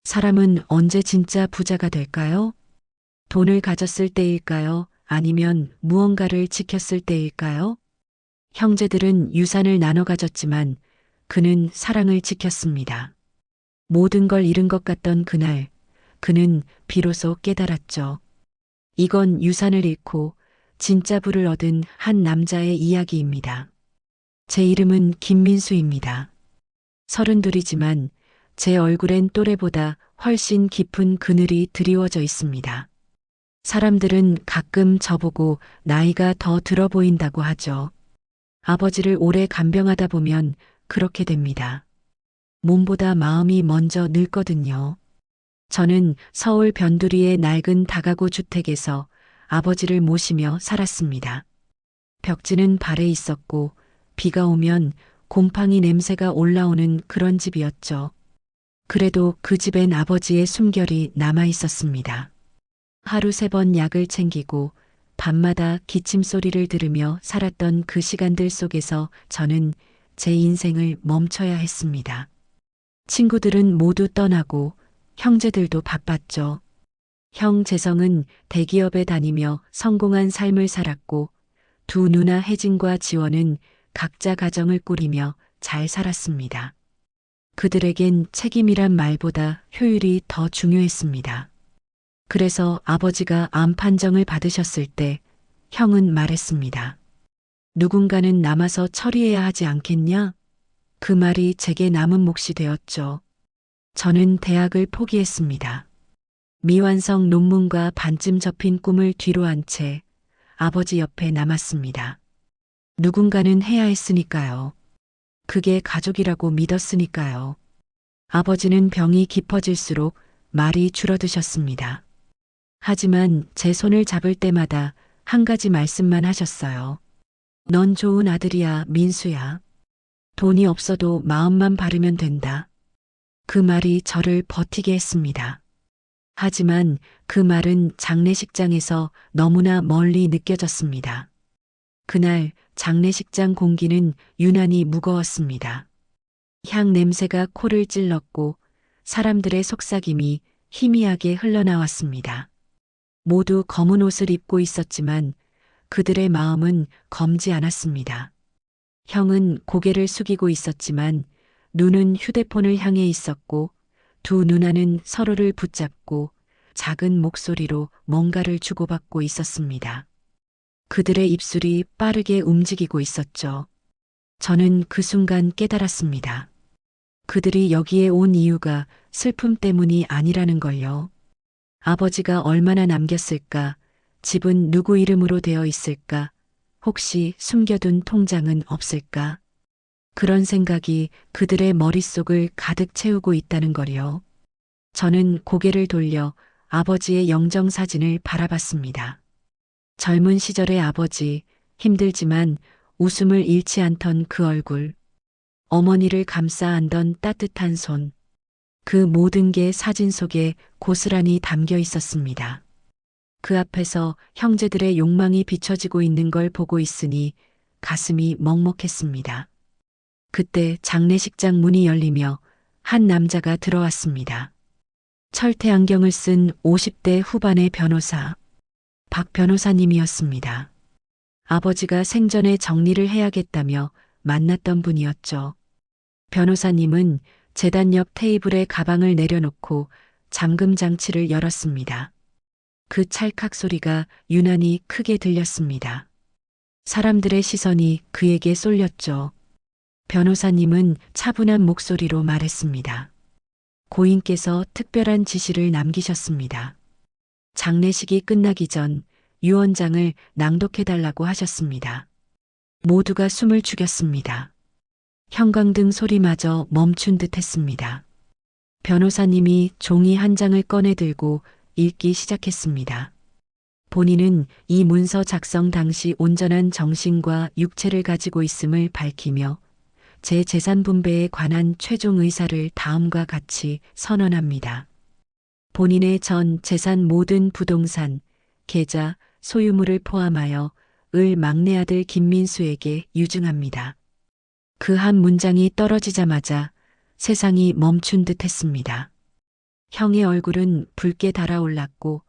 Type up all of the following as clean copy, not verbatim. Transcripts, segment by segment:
사람은 언제 진짜 부자가 될까요? 돈을 가졌을 때일까요? 아니면 무언가를 지켰을 때일까요? 형제들은 유산을 나눠 가졌지만 그는 사랑을 지켰습니다. 모든 걸 잃은 것 같던 그날, 그는 비로소 깨달았죠. 이건 유산을 잃고 진짜 부를 얻은 한 남자의 이야기입니다. 제 이름은 김민수입니다. 32이지만 제 얼굴엔 또래보다 훨씬 깊은 그늘이 드리워져 있습니다. 사람들은 가끔 저보고 나이가 더 들어 보인다고 하죠. 아버지를 오래 간병하다 보면 그렇게 됩니다. 몸보다 마음이 먼저 늙거든요. 저는 서울 변두리의 낡은 다가구 주택에서 아버지를 모시며 살았습니다. 벽지는 발에 있었고 비가 오면 곰팡이 냄새가 올라오는 그런 집이었죠. 그래도 그 집엔 아버지의 숨결이 남아 있었습니다. 하루 3번 약을 챙기고 밤마다 기침 소리를 들으며 살았던 그 시간들 속에서 저는 제 인생을 멈춰야 했습니다. 친구들은 모두 떠나고 형제들도 바빴죠. 형 재성은 대기업에 다니며 성공한 삶을 살았고 두 누나 혜진과 지원은 각자 가정을 꾸리며 잘 살았습니다. 그들에겐 책임이란 말보다 효율이 더 중요했습니다. 그래서 아버지가 암 판정을 받으셨을 때 형은 말했습니다. 누군가는 남아서 처리해야 하지 않겠냐? 그 말이 제게 남은 몫이 되었죠. 저는 대학을 포기했습니다. 미완성 논문과 반쯤 접힌 꿈을 뒤로 한 채 아버지 옆에 남았습니다. 누군가는 해야 했으니까요. 그게 가족이라고 믿었으니까요. 아버지는 병이 깊어질수록 말이 줄어드셨습니다. 하지만 제 손을 잡을 때마다 한 가지 말씀만 하셨어요. 넌 좋은 아들이야, 민수야. 돈이 없어도 마음만 바르면 된다. 그 말이 저를 버티게 했습니다. 하지만 그 말은 장례식장에서 너무나 멀리 느껴졌습니다. 그날 장례식장 공기는 유난히 무거웠습니다. 향 냄새가 코를 찔렀고 사람들의 속삭임이 희미하게 흘러나왔습니다. 모두 검은 옷을 입고 있었지만 그들의 마음은 검지 않았습니다. 형은 고개를 숙이고 있었지만 눈은 휴대폰을 향해 있었고 두 누나는 서로를 붙잡고 작은 목소리로 뭔가를 주고받고 있었습니다. 그들의 입술이 빠르게 움직이고 있었죠. 저는 그 순간 깨달았습니다. 그들이 여기에 온 이유가 슬픔 때문이 아니라는 걸요. 아버지가 얼마나 남겼을까? 집은 누구 이름으로 되어 있을까? 혹시 숨겨둔 통장은 없을까? 그런 생각이 그들의 머릿속을 가득 채우고 있다는 거요. 저는 고개를 돌려 아버지의 영정사진을 바라봤습니다. 젊은 시절의 아버지, 힘들지만 웃음을 잃지 않던 그 얼굴, 어머니를 감싸 안던 따뜻한 손, 그 모든 게 사진 속에 고스란히 담겨 있었습니다. 그 앞에서 형제들의 욕망이 비춰지고 있는 걸 보고 있으니 가슴이 먹먹했습니다. 그때 장례식장 문이 열리며 한 남자가 들어왔습니다. 철퇴 안경을 쓴 50대 후반의 변호사, 박 변호사님이었습니다. 아버지가 생전에 정리를 해야겠다며 만났던 분이었죠. 변호사님은 재단 옆 테이블에 가방을 내려놓고 잠금 장치를 열었습니다. 그 찰칵 소리가 유난히 크게 들렸습니다. 사람들의 시선이 그에게 쏠렸죠. 변호사님은 차분한 목소리로 말했습니다. 고인께서 특별한 지시를 남기셨습니다. 장례식이 끝나기 전 유언장을 낭독해달라고 하셨습니다. 모두가 숨을 죽였습니다. 형광등 소리마저 멈춘 듯 했습니다. 변호사님이 종이 한 장을 꺼내 들고 읽기 시작했습니다. 본인은 이 문서 작성 당시 온전한 정신과 육체를 가지고 있음을 밝히며 제 재산 분배에 관한 최종 의사를 다음과 같이 선언합니다. 본인의 전 재산 모든 부동산, 계좌, 소유물을 포함하여 을 막내 아들 김민수에게 유증합니다. 그 한 문장이 떨어지자마자 세상이 멈춘 듯 했습니다. 형의 얼굴은 붉게 달아올랐고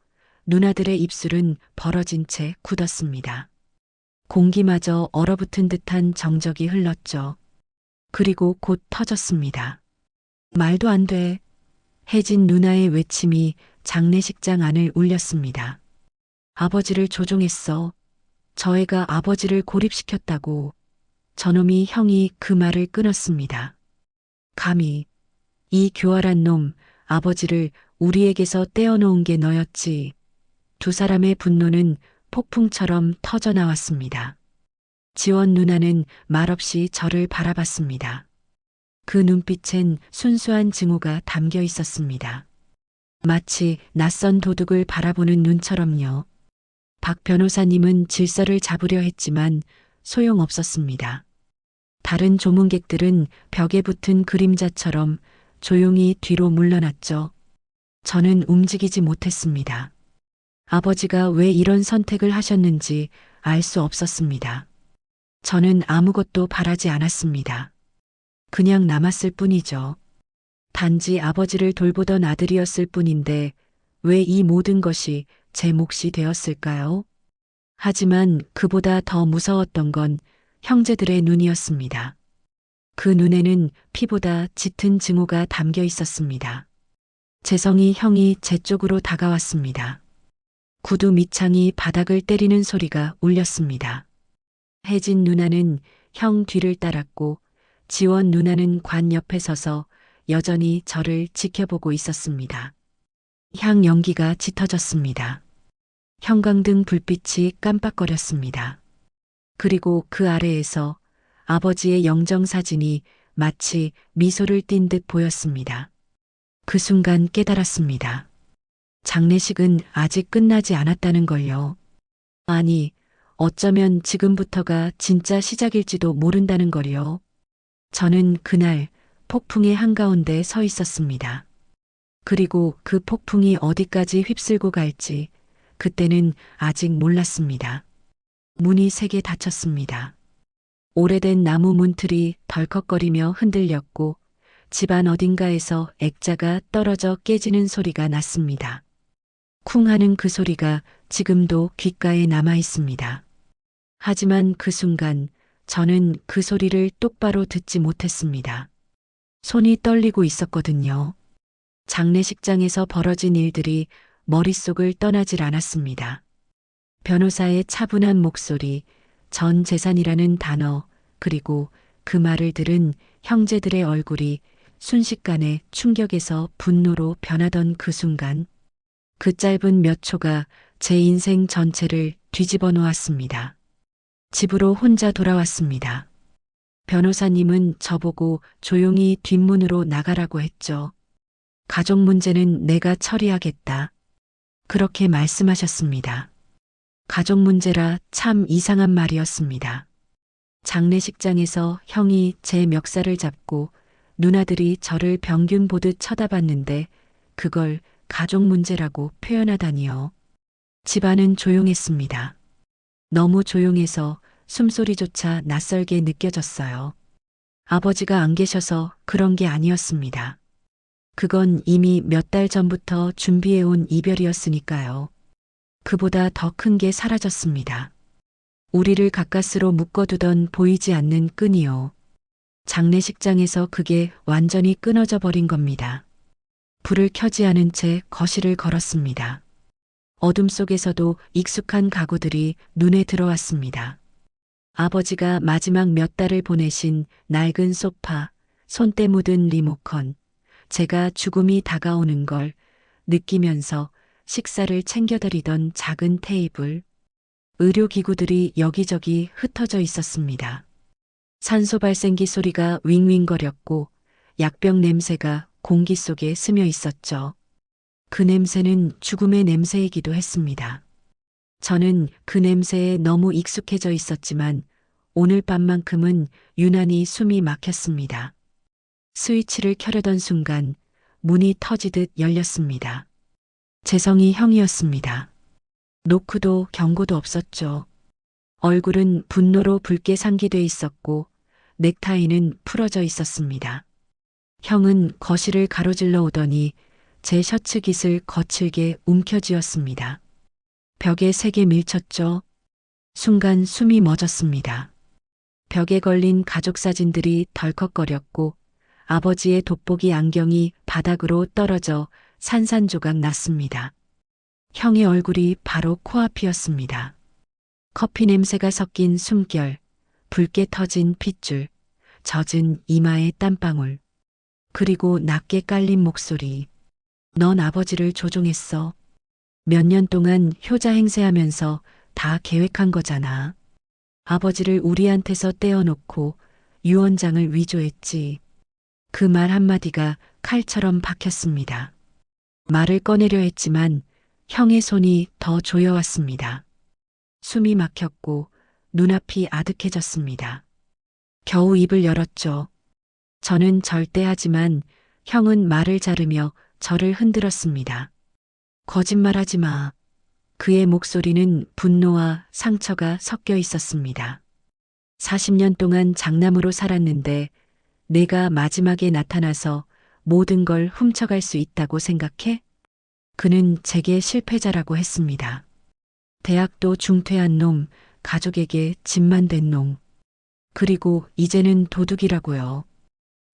누나들의 입술은 벌어진 채 굳었습니다. 공기마저 얼어붙은 듯한 정적이 흘렀죠. 그리고 곧 터졌습니다. 말도 안 돼. 혜진 누나의 외침이 장례식장 안을 울렸습니다. 아버지를 조종했어. 저 애가 아버지를 고립시켰다고. 저놈이 형이 그 말을 끊었습니다. 감히 이 교활한 놈 아버지를 우리에게서 떼어놓은 게 너였지. 두 사람의 분노는 폭풍처럼 터져나왔습니다. 지원 누나는 말없이 저를 바라봤습니다. 그 눈빛엔 순수한 증오가 담겨 있었습니다. 마치 낯선 도둑을 바라보는 눈처럼요. 박 변호사님은 질서를 잡으려 했지만 소용없었습니다. 다른 조문객들은 벽에 붙은 그림자처럼 조용히 뒤로 물러났죠. 저는 움직이지 못했습니다. 아버지가 왜 이런 선택을 하셨는지 알 수 없었습니다. 저는 아무것도 바라지 않았습니다. 그냥 남았을 뿐이죠. 단지 아버지를 돌보던 아들이었을 뿐인데 왜 이 모든 것이 제 몫이 되었을까요? 하지만 그보다 더 무서웠던 건 형제들의 눈이었습니다. 그 눈에는 피보다 짙은 증오가 담겨 있었습니다. 재성이 형이 제 쪽으로 다가왔습니다. 구두 밑창이 바닥을 때리는 소리가 울렸습니다. 혜진 누나는 형 뒤를 따랐고 지원 누나는 관 옆에 서서 여전히 저를 지켜보고 있었습니다. 향 연기가 짙어졌습니다. 형광등 불빛이 깜빡거렸습니다. 그리고 그 아래에서 아버지의 영정사진이 마치 미소를 띤 듯 보였습니다. 그 순간 깨달았습니다. 장례식은 아직 끝나지 않았다는 걸요. 아니, 어쩌면 지금부터가 진짜 시작일지도 모른다는 걸요. 저는 그날 폭풍의 한가운데 서 있었습니다. 그리고 그 폭풍이 어디까지 휩쓸고 갈지 그때는 아직 몰랐습니다. 문이 3개 닫혔습니다. 오래된 나무 문틀이 덜컥거리며 흔들렸고 집안 어딘가에서 액자가 떨어져 깨지는 소리가 났습니다. 쿵 하는 그 소리가 지금도 귓가에 남아 있습니다. 하지만 그 순간 저는 그 소리를 똑바로 듣지 못했습니다. 손이 떨리고 있었거든요. 장례식장에서 벌어진 일들이 머릿속을 떠나질 않았습니다. 변호사의 차분한 목소리, 전 재산이라는 단어, 그리고 그 말을 들은 형제들의 얼굴이 순식간에 충격에서 분노로 변하던 그 순간, 그 짧은 몇 초가 제 인생 전체를 뒤집어 놓았습니다. 집으로 혼자 돌아왔습니다. 변호사님은 저보고 조용히 뒷문으로 나가라고 했죠. 가족 문제는 내가 처리하겠다. 그렇게 말씀하셨습니다. 가족 문제라 참 이상한 말이었습니다. 장례식장에서 형이 제 멱살을 잡고 누나들이 저를 병균 보듯 쳐다봤는데 그걸 가족 문제라고 표현하다니요. 집안은 조용했습니다. 너무 조용해서 숨소리조차 낯설게 느껴졌어요. 아버지가 안 계셔서 그런 게 아니었습니다. 그건 이미 몇 달 전부터 준비해온 이별이었으니까요. 그보다 더 큰 게 사라졌습니다. 우리를 가까스로 묶어두던 보이지 않는 끈이요. 장례식장에서 그게 완전히 끊어져 버린 겁니다. 불을 켜지 않은 채 거실을 걸었습니다. 어둠 속에서도 익숙한 가구들이 눈에 들어왔습니다. 아버지가 마지막 몇 달을 보내신 낡은 소파, 손때 묻은 리모컨, 제가 죽음이 다가오는 걸 느끼면서 식사를 챙겨드리던 작은 테이블, 의료기구들이 여기저기 흩어져 있었습니다. 산소 발생기 소리가 윙윙거렸고 약병 냄새가 공기 속에 스며 있었죠. 그 냄새는 죽음의 냄새이기도 했습니다. 저는 그 냄새에 너무 익숙해져 있었지만 오늘 밤만큼은 유난히 숨이 막혔습니다. 스위치를 켜려던 순간 문이 터지듯 열렸습니다. 재성이 형이었습니다. 노크도 경고도 없었죠. 얼굴은 분노로 붉게 상기돼 있었고 넥타이는 풀어져 있었습니다. 형은 거실을 가로질러 오더니 제 셔츠 깃을 거칠게 움켜쥐었습니다. 벽에 세게 밀쳤죠. 순간 숨이 멎었습니다. 벽에 걸린 가족 사진들이 덜컥거렸고 아버지의 돋보기 안경이 바닥으로 떨어져 산산조각 났습니다. 형의 얼굴이 바로 코앞이었습니다. 커피 냄새가 섞인 숨결, 붉게 터진 핏줄, 젖은 이마의 땀방울, 그리고 낮게 깔린 목소리. 넌 아버지를 조종했어. 몇 년 동안 효자 행세하면서 다 계획한 거잖아. 아버지를 우리한테서 떼어놓고 유언장을 위조했지. 그 말 한마디가 칼처럼 박혔습니다. 말을 꺼내려 했지만 형의 손이 더 조여왔습니다. 숨이 막혔고 눈앞이 아득해졌습니다. 겨우 입을 열었죠. 저는 절대 하지만 형은 말을 자르며 저를 흔들었습니다. 거짓말하지 마. 그의 목소리는 분노와 상처가 섞여 있었습니다. 40년 동안 장남으로 살았는데 내가 마지막에 나타나서 모든 걸 훔쳐갈 수 있다고 생각해? 그는 제게 실패자라고 했습니다. 대학도 중퇴한 놈, 가족에게 집만 된 놈. 그리고 이제는 도둑이라고요.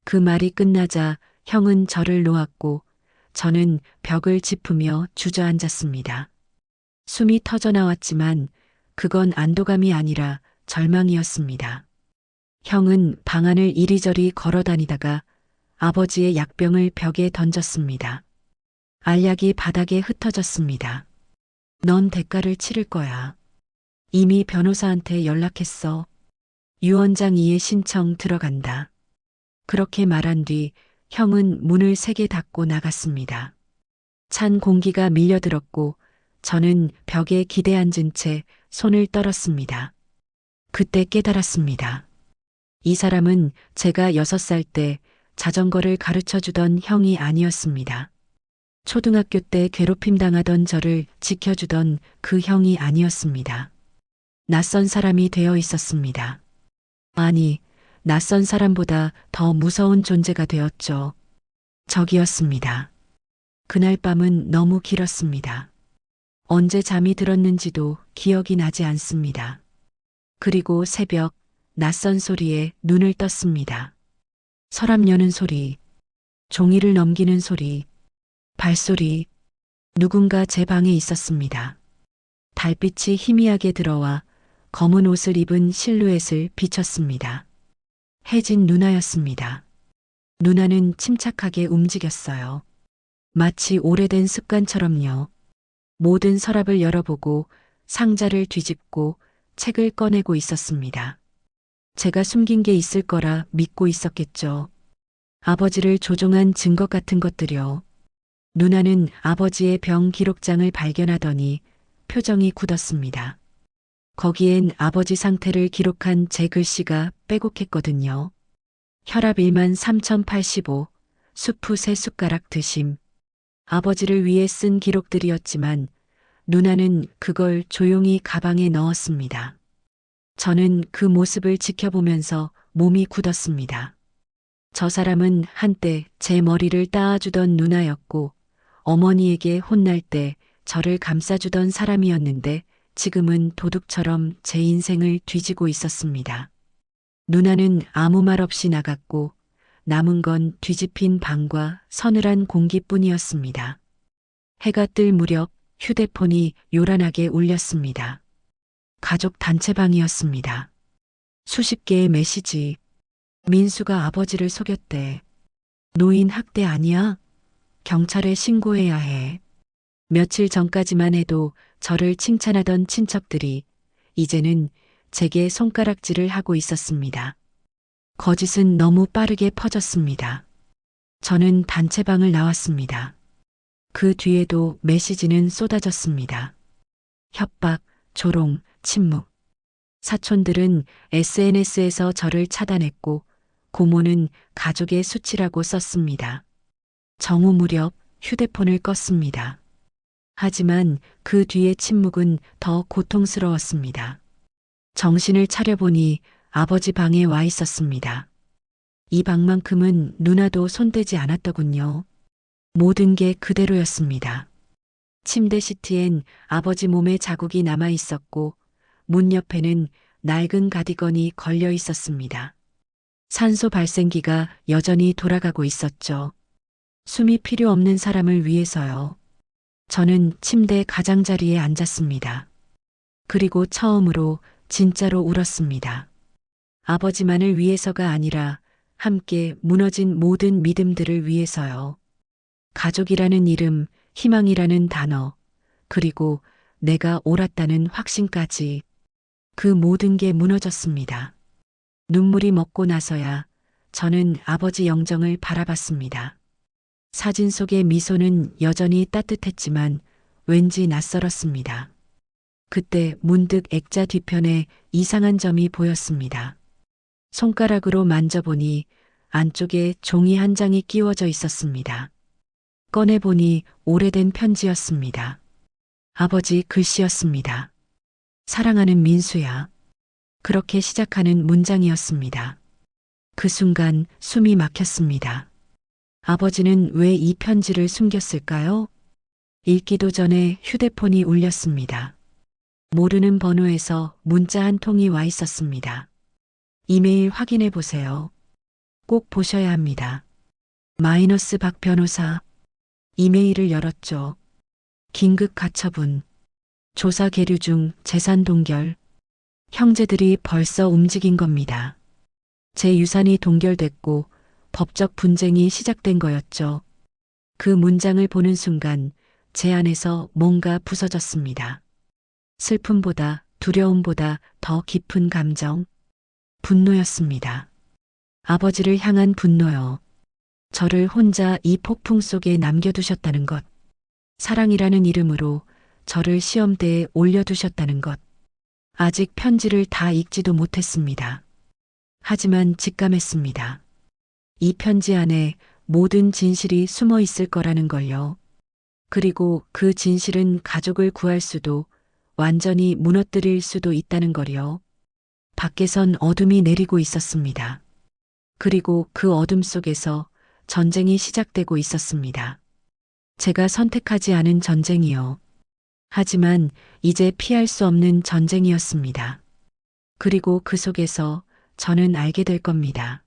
그 말이 끝나자 형은 저를 놓았고 저는 벽을 짚으며 주저앉았습니다. 숨이 터져나왔지만 그건 안도감이 아니라 절망이었습니다. 형은 방 안을 이리저리 걸어 다니다가 아버지의 약병을 벽에 던졌습니다. 알약이 바닥에 흩어졌습니다. 넌 대가를 치를 거야. 이미 변호사한테 연락했어. 유언장 이의 신청 들어간다. 그렇게 말한 뒤 형은 문을 세게 닫고 나갔습니다. 찬 공기가 밀려들었고 저는 벽에 기대앉은 채 손을 떨었습니다. 그때 깨달았습니다. 이 사람은 제가 6살 때 자전거를 가르쳐 주던 형이 아니었습니다. 초등학교 때 괴롭힘 당하던 저를 지켜주던 그 형이 아니었습니다. 낯선 사람이 되어 있었습니다. 아니, 낯선 사람보다 더 무서운 존재가 되었죠. 적이었습니다. 그날 밤은 너무 길었습니다. 언제 잠이 들었는지도 기억이 나지 않습니다. 그리고 새벽 낯선 소리에 눈을 떴습니다. 서랍 여는 소리, 종이를 넘기는 소리, 발소리, 누군가 제 방에 있었습니다. 달빛이 희미하게 들어와 검은 옷을 입은 실루엣을 비췄습니다. 혜진 누나였습니다. 누나는 침착하게 움직였어요. 마치 오래된 습관처럼요. 모든 서랍을 열어보고 상자를 뒤집고 책을 꺼내고 있었습니다. 제가 숨긴 게 있을 거라 믿고 있었겠죠. 아버지를 조종한 증거 같은 것들이요. 누나는 아버지의 병 기록장을 발견하더니 표정이 굳었습니다. 거기엔 아버지 상태를 기록한 제 글씨가 빼곡했거든요. 혈압 13,085, 수프 3숟가락 드심. 아버지를 위해 쓴 기록들이었지만 누나는 그걸 조용히 가방에 넣었습니다. 저는 그 모습을 지켜보면서 몸이 굳었습니다. 저 사람은 한때 제 머리를 따아주던 누나였고 어머니에게 혼날 때 저를 감싸주던 사람이었는데 지금은 도둑처럼 제 인생을 뒤지고 있었습니다. 누나는 아무 말 없이 나갔고 남은 건 뒤집힌 방과 서늘한 공기뿐이었습니다. 해가 뜰 무렵 휴대폰이 요란하게 울렸습니다. 가족 단체방이었습니다. 수십 개의 메시지. 민수가 아버지를 속였대. 노인 학대 아니야? 경찰에 신고해야 해. 며칠 전까지만 해도 저를 칭찬하던 친척들이 이제는 제게 손가락질을 하고 있었습니다. 거짓은 너무 빠르게 퍼졌습니다. 저는 단체방을 나왔습니다. 그 뒤에도 메시지는 쏟아졌습니다. 협박, 조롱, 침묵. 사촌들은 SNS에서 저를 차단했고 고모는 가족의 수치라고 썼습니다. 정오 무렵 휴대폰을 껐습니다. 하지만 그 뒤의 침묵은 더 고통스러웠습니다. 정신을 차려보니 아버지 방에 와 있었습니다. 이 방만큼은 누나도 손대지 않았더군요. 모든 게 그대로였습니다. 침대 시트엔 아버지 몸의 자국이 남아 있었고 문 옆에는 낡은 가디건이 걸려 있었습니다. 산소 발생기가 여전히 돌아가고 있었죠. 숨이 필요 없는 사람을 위해서요. 저는 침대 가장자리에 앉았습니다. 그리고 처음으로 진짜로 울었습니다. 아버지만을 위해서가 아니라 함께 무너진 모든 믿음들을 위해서요. 가족이라는 이름, 희망이라는 단어, 그리고 내가 옳았다는 확신까지 그 모든 게 무너졌습니다. 눈물이 먹고 나서야 저는 아버지 영정을 바라봤습니다. 사진 속의 미소는 여전히 따뜻했지만 왠지 낯설었습니다. 그때 문득 액자 뒤편에 이상한 점이 보였습니다. 손가락으로 만져보니 안쪽에 종이 한 장이 끼워져 있었습니다. 꺼내보니 오래된 편지였습니다. 아버지 글씨였습니다. 사랑하는 민수야. 그렇게 시작하는 문장이었습니다. 그 순간 숨이 막혔습니다. 아버지는 왜 이 편지를 숨겼을까요? 읽기도 전에 휴대폰이 울렸습니다. 모르는 번호에서 문자 한 통이 와 있었습니다. 이메일 확인해 보세요. 꼭 보셔야 합니다. 마이너스 박 변호사. 이메일을 열었죠. 긴급 가처분. 조사 계류 중 재산 동결. 형제들이 벌써 움직인 겁니다. 제 유산이 동결됐고 법적 분쟁이 시작된 거였죠. 그 문장을 보는 순간 제 안에서 뭔가 부서졌습니다. 슬픔보다 두려움보다 더 깊은 감정. 분노였습니다. 아버지를 향한 분노요. 저를 혼자 이 폭풍 속에 남겨두셨다는 것. 사랑이라는 이름으로 저를 시험대에 올려두셨다는 것. 아직 편지를 다 읽지도 못했습니다. 하지만 직감했습니다. 이 편지 안에 모든 진실이 숨어 있을 거라는 걸요. 그리고 그 진실은 가족을 구할 수도 완전히 무너뜨릴 수도 있다는 걸요. 밖에선 어둠이 내리고 있었습니다. 그리고 그 어둠 속에서 전쟁이 시작되고 있었습니다. 제가 선택하지 않은 전쟁이요. 하지만 이제 피할 수 없는 전쟁이었습니다. 그리고 그 속에서 저는 알게 될 겁니다.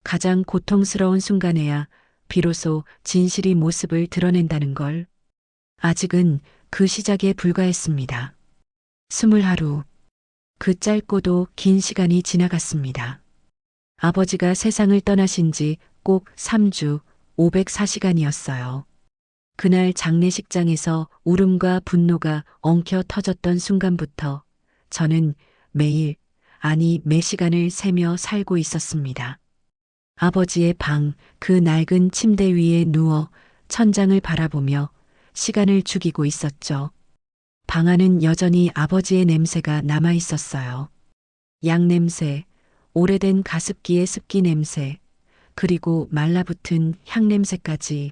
가장 고통스러운 순간에야 비로소 진실이 모습을 드러낸다는 걸. 아직은 그 시작에 불과했습니다. 20하루. 그 짧고도 긴 시간이 지나갔습니다. 아버지가 세상을 떠나신 지 꼭 3주 504시간이었어요. 그날 장례식장에서 울음과 분노가 엉켜 터졌던 순간부터 저는 매일, 아니 매 시간을 세며 살고 있었습니다. 아버지의 방, 그 낡은 침대 위에 누워 천장을 바라보며 시간을 죽이고 있었죠. 방 안은 여전히 아버지의 냄새가 남아 있었어요. 약 냄새, 오래된 가습기의 습기 냄새, 그리고 말라붙은 향 냄새까지.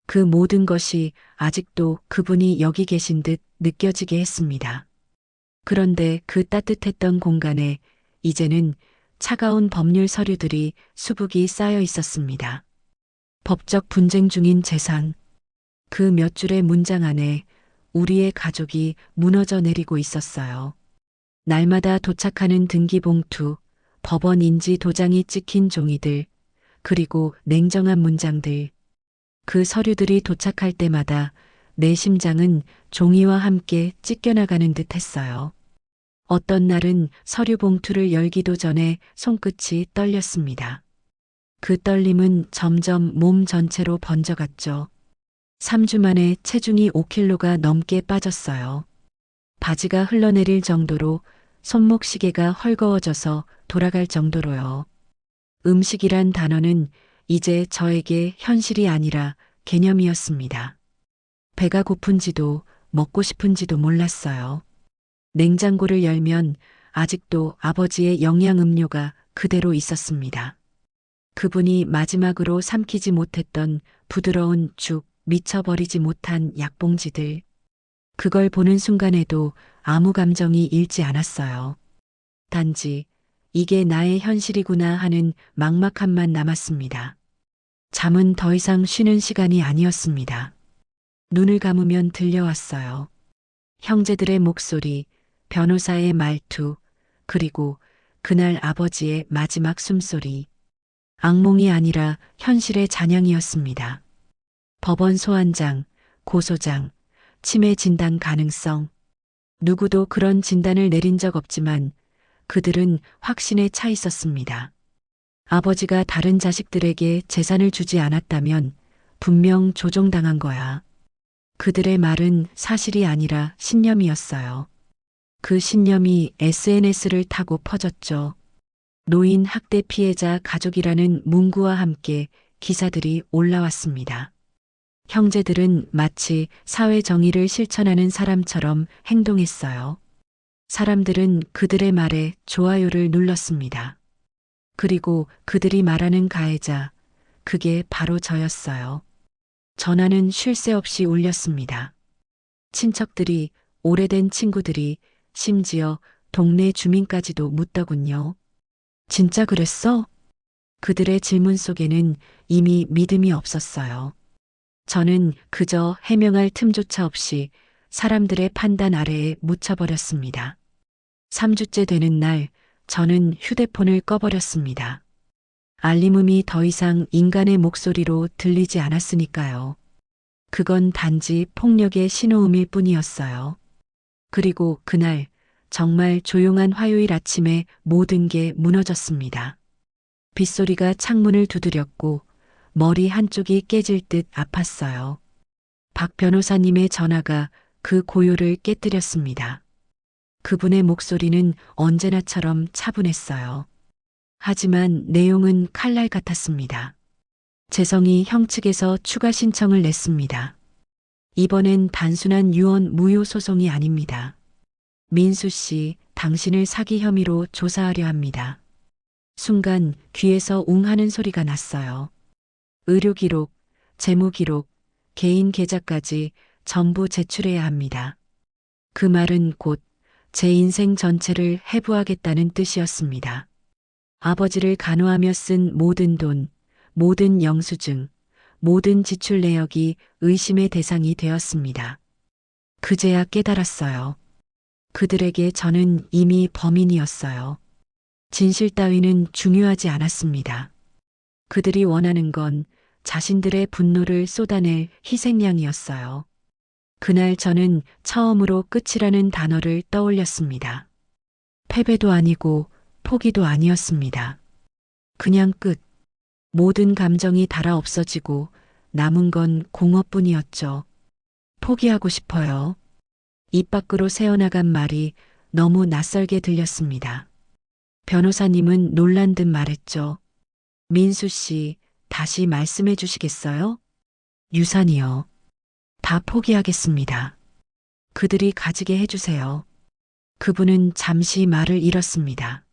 그 모든 것이 아직도 그분이 여기 계신 듯 느껴지게 했습니다. 그런데 그 따뜻했던 공간에 이제는 차가운 법률 서류들이 수북이 쌓여 있었습니다. 법적 분쟁 중인 재산. 그 몇 줄의 문장 안에 우리의 가족이 무너져 내리고 있었어요. 날마다 도착하는 등기봉투, 법원 인지 도장이 찍힌 종이들, 그리고 냉정한 문장들. 그 서류들이 도착할 때마다 내 심장은 종이와 함께 찢겨나가는 듯 했어요. 어떤 날은 서류 봉투를 열기도 전에 손끝이 떨렸습니다. 그 떨림은 점점 몸 전체로 번져갔죠. 3주 만에 체중이 5kg가 넘게 빠졌어요. 바지가 흘러내릴 정도로 손목시계가 헐거워져서 돌아갈 정도로요. 음식이란 단어는 이제 저에게 현실이 아니라 개념이었습니다. 배가 고픈지도 먹고 싶은지도 몰랐어요. 냉장고를 열면 아직도 아버지의 영양음료가 그대로 있었습니다. 그분이 마지막으로 삼키지 못했던 부드러운 죽, 미쳐버리지 못한 약봉지들. 그걸 보는 순간에도 아무 감정이 일지 않았어요. 단지 이게 나의 현실이구나 하는 막막함만 남았습니다. 잠은 더 이상 쉬는 시간이 아니었습니다. 눈을 감으면 들려왔어요. 형제들의 목소리, 변호사의 말투, 그리고 그날 아버지의 마지막 숨소리. 악몽이 아니라 현실의 잔향이었습니다. 법원 소환장, 고소장, 치매 진단 가능성. 누구도 그런 진단을 내린 적 없지만 그들은 확신에 차 있었습니다. 아버지가 다른 자식들에게 재산을 주지 않았다면 분명 조종당한 거야. 그들의 말은 사실이 아니라 신념이었어요. 그 신념이 SNS를 타고 퍼졌죠. 노인 학대 피해자 가족이라는 문구와 함께 기사들이 올라왔습니다. 형제들은 마치 사회 정의를 실천하는 사람처럼 행동했어요. 사람들은 그들의 말에 좋아요를 눌렀습니다. 그리고 그들이 말하는 가해자, 그게 바로 저였어요. 전화는 쉴 새 없이 울렸습니다. 친척들이, 오래된 친구들이, 심지어 동네 주민까지도 묻더군요. 진짜 그랬어? 그들의 질문 속에는 이미 믿음이 없었어요. 저는 그저 해명할 틈조차 없이 사람들의 판단 아래에 묻혀버렸습니다. 3주째 되는 날, 저는 휴대폰을 꺼버렸습니다. 알림음이 더 이상 인간의 목소리로 들리지 않았으니까요. 그건 단지 폭력의 신호음일 뿐이었어요. 그리고 그날, 정말 조용한 화요일 아침에 모든 게 무너졌습니다. 빗소리가 창문을 두드렸고 머리 한쪽이 깨질 듯 아팠어요. 박 변호사님의 전화가 그 고요를 깨뜨렸습니다. 그분의 목소리는 언제나처럼 차분했어요. 하지만 내용은 칼날 같았습니다. 재성이 형 측에서 추가 신청을 냈습니다. 이번엔 단순한 유언 무효 소송이 아닙니다. 민수 씨, 당신을 사기 혐의로 조사하려 합니다. 순간 귀에서 웅 하는 소리가 났어요. 의료 기록, 재무 기록, 개인 계좌까지 전부 제출해야 합니다. 그 말은 곧 제 인생 전체를 해부하겠다는 뜻이었습니다. 아버지를 간호하며 쓴 모든 돈, 모든 영수증, 모든 지출 내역이 의심의 대상이 되었습니다. 그제야 깨달았어요. 그들에게 저는 이미 범인이었어요. 진실 따위는 중요하지 않았습니다. 그들이 원하는 건 자신들의 분노를 쏟아낼 희생양이었어요. 그날 저는 처음으로 끝이라는 단어를 떠올렸습니다. 패배도 아니고 포기도 아니었습니다. 그냥 끝. 모든 감정이 닳아 없어지고 남은 건 공허뿐이었죠. 포기하고 싶어요. 입 밖으로 새어나간 말이 너무 낯설게 들렸습니다. 변호사님은 놀란 듯 말했죠. 민수 씨, 다시 말씀해 주시겠어요? 유산이요. 다 포기하겠습니다. 그들이 가지게 해주세요. 그분은 잠시 말을 잃었습니다.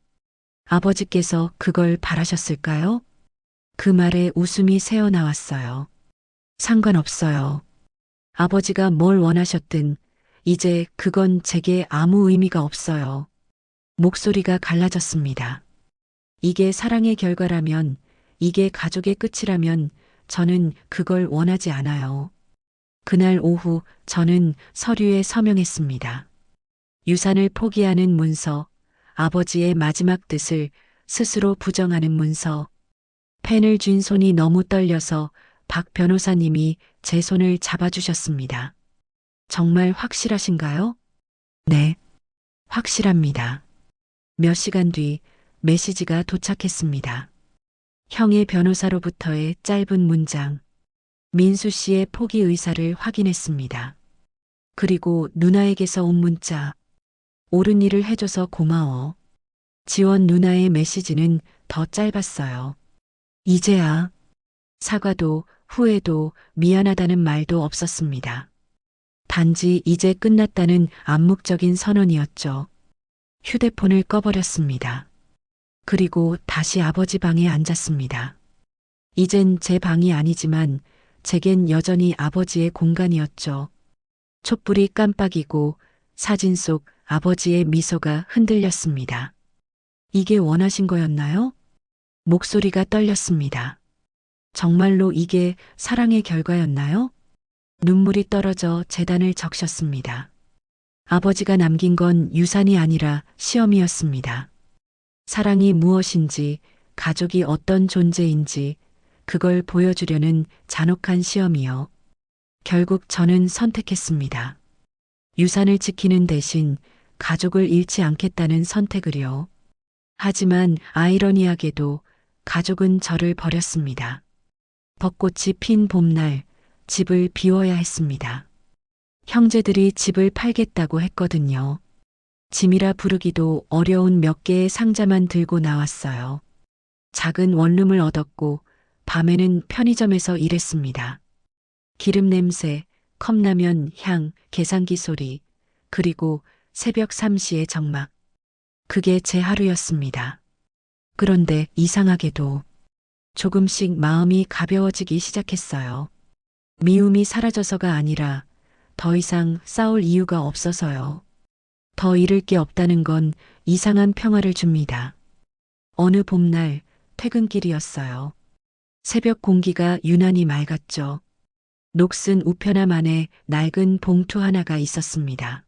아버지께서 그걸 바라셨을까요? 그 말에 웃음이 새어나왔어요. 상관없어요. 아버지가 뭘 원하셨든 이제 그건 제게 아무 의미가 없어요. 목소리가 갈라졌습니다. 이게 사랑의 결과라면, 이게 가족의 끝이라면 저는 그걸 원하지 않아요. 그날 오후 저는 서류에 서명했습니다. 유산을 포기하는 문서, 아버지의 마지막 뜻을 스스로 부정하는 문서. 펜을 쥔 손이 너무 떨려서 박 변호사님이 제 손을 잡아주셨습니다. 정말 확실하신가요? 네, 확실합니다. 몇 시간 뒤 메시지가 도착했습니다. 형의 변호사로부터의 짧은 문장. 민수 씨의 포기 의사를 확인했습니다. 그리고 누나에게서 온 문자. 옳은 일을 해줘서 고마워. 지원 누나의 메시지는 더 짧았어요. 이제야. 사과도 후회도 미안하다는 말도 없었습니다. 단지 이제 끝났다는 암묵적인 선언이었죠. 휴대폰을 꺼버렸습니다. 그리고 다시 아버지 방에 앉았습니다. 이젠 제 방이 아니지만 제겐 여전히 아버지의 공간이었죠. 촛불이 깜빡이고 사진 속 아버지의 미소가 흔들렸습니다. 이게 원하신 거였나요? 목소리가 떨렸습니다. 정말로 이게 사랑의 결과였나요? 눈물이 떨어져 재단을 적셨습니다. 아버지가 남긴 건 유산이 아니라 시험이었습니다. 사랑이 무엇인지, 가족이 어떤 존재인지, 그걸 보여주려는 잔혹한 시험이요. 결국 저는 선택했습니다. 유산을 지키는 대신 가족을 잃지 않겠다는 선택을요. 하지만 아이러니하게도 가족은 저를 버렸습니다. 벚꽃이 핀 봄날 집을 비워야 했습니다. 형제들이 집을 팔겠다고 했거든요. 짐이라 부르기도 어려운 몇 개의 상자만 들고 나왔어요. 작은 원룸을 얻었고 밤에는 편의점에서 일했습니다. 기름 냄새, 컵라면 향, 계산기 소리, 그리고 새벽 3시의 적막. 그게 제 하루였습니다. 그런데 이상하게도 조금씩 마음이 가벼워지기 시작했어요. 미움이 사라져서가 아니라 더 이상 싸울 이유가 없어서요. 더 잃을 게 없다는 건 이상한 평화를 줍니다. 어느 봄날 퇴근길이었어요. 새벽 공기가 유난히 맑았죠. 녹슨 우편함 안에 낡은 봉투 하나가 있었습니다.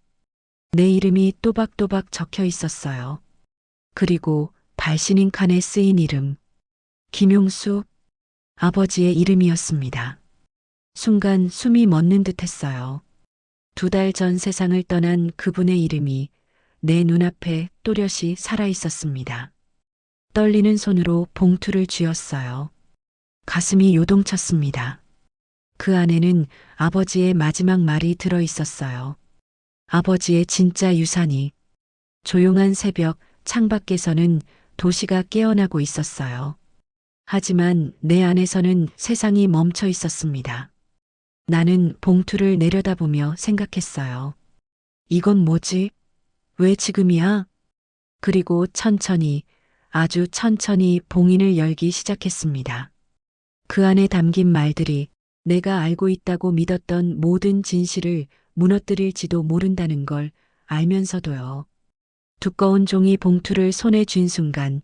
내 이름이 또박또박 적혀 있었어요. 그리고 발신인 칸에 쓰인 이름. 김용수, 아버지의 이름이었습니다. 순간 숨이 멎는 듯 했어요. 2달 전 세상을 떠난 그분의 이름이 내 눈앞에 또렷이 살아 있었습니다. 떨리는 손으로 봉투를 쥐었어요. 가슴이 요동쳤습니다. 그 안에는 아버지의 마지막 말이 들어 있었어요. 아버지의 진짜 유산이. 조용한 새벽 창밖에서는 도시가 깨어나고 있었어요. 하지만 내 안에서는 세상이 멈춰 있었습니다. 나는 봉투를 내려다보며 생각했어요. 이건 뭐지? 왜 지금이야? 그리고 천천히, 아주 천천히 봉인을 열기 시작했습니다. 그 안에 담긴 말들이 내가 알고 있다고 믿었던 모든 진실을 무너뜨릴지도 모른다는 걸 알면서도요. 두꺼운 종이 봉투를 손에 쥔 순간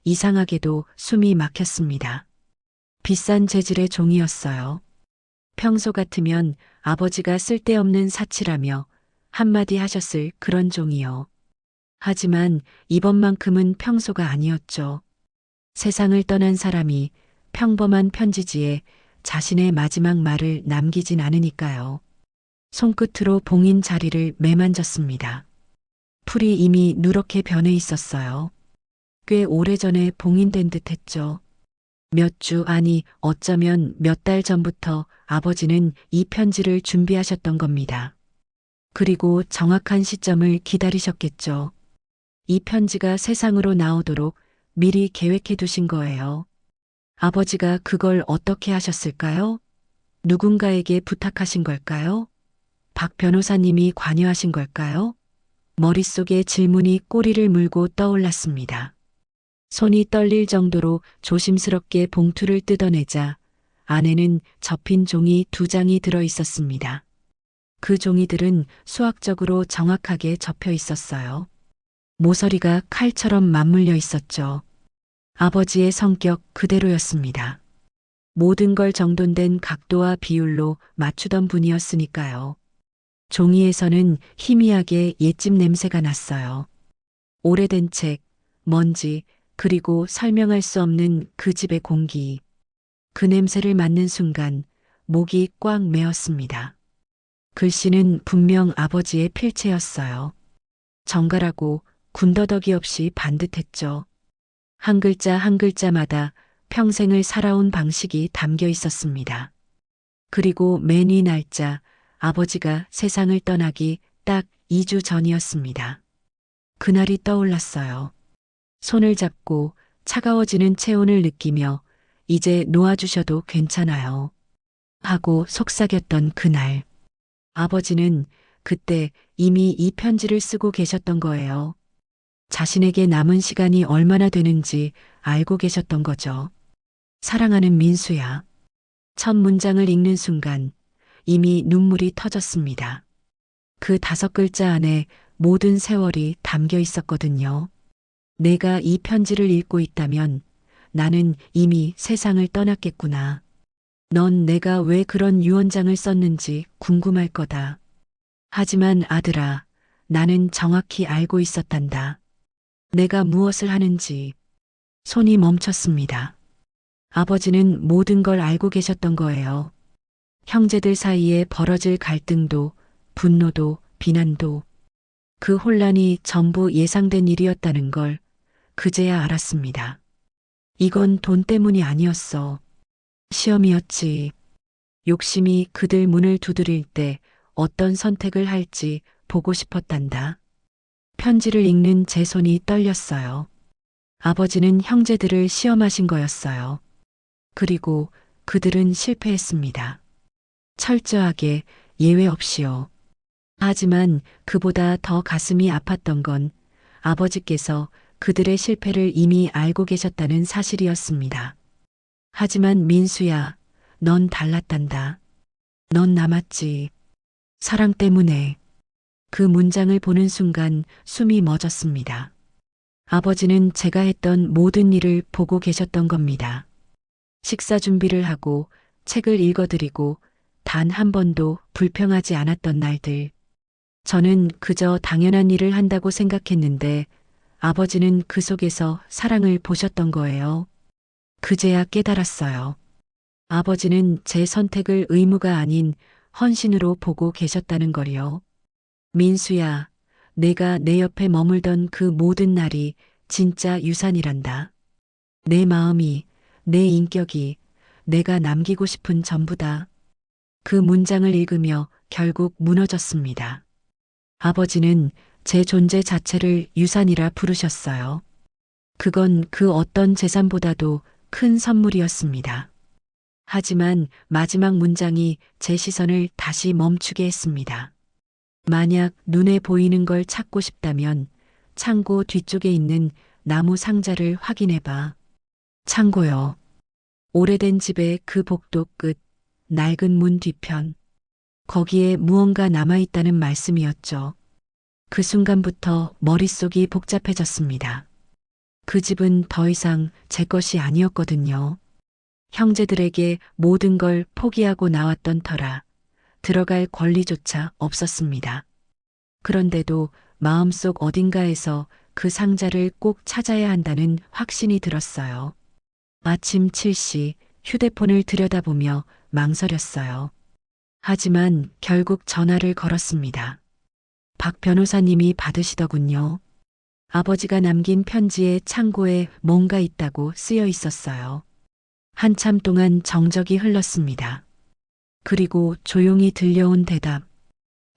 이상하게도 숨이 막혔습니다. 비싼 재질의 종이었어요. 평소 같으면 아버지가 쓸데없는 사치라며 한마디 하셨을 그런 종이요. 하지만 이번만큼은 평소가 아니었죠. 세상을 떠난 사람이 평범한 편지지에 자신의 마지막 말을 남기진 않으니까요. 손끝으로 봉인 자리를 매만졌습니다. 풀이 이미 누렇게 변해 있었어요. 꽤 오래전에 봉인된 듯 했죠. 몇 주, 아니 어쩌면 몇 달 전부터 아버지는 이 편지를 준비하셨던 겁니다. 그리고 정확한 시점을 기다리셨겠죠. 이 편지가 세상으로 나오도록 미리 계획해 두신 거예요. 아버지가 그걸 어떻게 하셨을까요? 누군가에게 부탁하신 걸까요? 박 변호사님이 관여하신 걸까요? 머릿속에 질문이 꼬리를 물고 떠올랐습니다. 손이 떨릴 정도로 조심스럽게 봉투를 뜯어내자 안에는 접힌 종이 2장이 들어 있었습니다. 그 종이들은 수학적으로 정확하게 접혀 있었어요. 모서리가 칼처럼 맞물려 있었죠. 아버지의 성격 그대로였습니다. 모든 걸 정돈된 각도와 비율로 맞추던 분이었으니까요. 종이에서는 희미하게 옛집 냄새가 났어요. 오래된 책, 먼지, 그리고 설명할 수 없는 그 집의 공기. 그 냄새를 맡는 순간 목이 꽉 메었습니다. 글씨는 분명 아버지의 필체였어요. 정갈하고 군더더기 없이 반듯했죠. 한 글자 한 글자마다 평생을 살아온 방식이 담겨 있었습니다. 그리고 맨 위 날짜, 아버지가 세상을 떠나기 딱 2주 전이었습니다. 그날이 떠올랐어요. 손을 잡고 차가워지는 체온을 느끼며 이제 놓아주셔도 괜찮아요. 하고 속삭였던 그날. 아버지는 그때 이미 이 편지를 쓰고 계셨던 거예요. 자신에게 남은 시간이 얼마나 되는지 알고 계셨던 거죠. 사랑하는 민수야. 첫 문장을 읽는 순간 이미 눈물이 터졌습니다. 그 5글자 안에 모든 세월이 담겨 있었거든요. 내가 이 편지를 읽고 있다면 나는 이미 세상을 떠났겠구나. 넌 내가 왜 그런 유언장을 썼는지 궁금할 거다. 하지만 아들아, 나는 정확히 알고 있었단다. 내가 무엇을 하는지. 손이 멈췄습니다. 아버지는 모든 걸 알고 계셨던 거예요. 형제들 사이에 벌어질 갈등도, 분노도, 비난도, 그 혼란이 전부 예상된 일이었다는 걸 그제야 알았습니다. 이건 돈 때문이 아니었어. 시험이었지. 욕심이 그들 문을 두드릴 때 어떤 선택을 할지 보고 싶었단다. 편지를 읽는 제 손이 떨렸어요. 아버지는 형제들을 시험하신 거였어요. 그리고 그들은 실패했습니다. 철저하게 예외 없이요. 하지만 그보다 더 가슴이 아팠던 건 아버지께서 그들의 실패를 이미 알고 계셨다는 사실이었습니다. 하지만 민수야, 넌 달랐단다. 넌 남았지. 사랑 때문에. 그 문장을 보는 순간 숨이 멎었습니다. 아버지는 제가 했던 모든 일을 보고 계셨던 겁니다. 식사 준비를 하고 책을 읽어드리고 단 한 번도 불평하지 않았던 날들. 저는 그저 당연한 일을 한다고 생각했는데 아버지는 그 속에서 사랑을 보셨던 거예요. 그제야 깨달았어요. 아버지는 제 선택을 의무가 아닌 헌신으로 보고 계셨다는 거리요. 민수야, 내가 내 옆에 머물던 그 모든 날이 진짜 유산이란다. 내 마음이, 내 인격이, 내가 남기고 싶은 전부다. 그 문장을 읽으며 결국 무너졌습니다. 아버지는 제 존재 자체를 유산이라 부르셨어요. 그건 그 어떤 재산보다도 큰 선물이었습니다. 하지만 마지막 문장이 제 시선을 다시 멈추게 했습니다. 만약 눈에 보이는 걸 찾고 싶다면 창고 뒤쪽에 있는 나무 상자를 확인해봐. 창고요. 오래된 집의 그 복도 끝, 낡은 문 뒤편. 거기에 무언가 남아있다는 말씀이었죠. 그 순간부터 머릿속이 복잡해졌습니다. 그 집은 더 이상 제 것이 아니었거든요. 형제들에게 모든 걸 포기하고 나왔던 터라 들어갈 권리조차 없었습니다. 그런데도 마음속 어딘가에서 그 상자를 꼭 찾아야 한다는 확신이 들었어요. 아침 7시 휴대폰을 들여다보며 망설였어요. 하지만 결국 전화를 걸었습니다. 박 변호사님이 받으시더군요. 아버지가 남긴 편지에 창고에 뭔가 있다고 쓰여 있었어요. 한참 동안 정적이 흘렀습니다. 그리고 조용히 들려온 대답.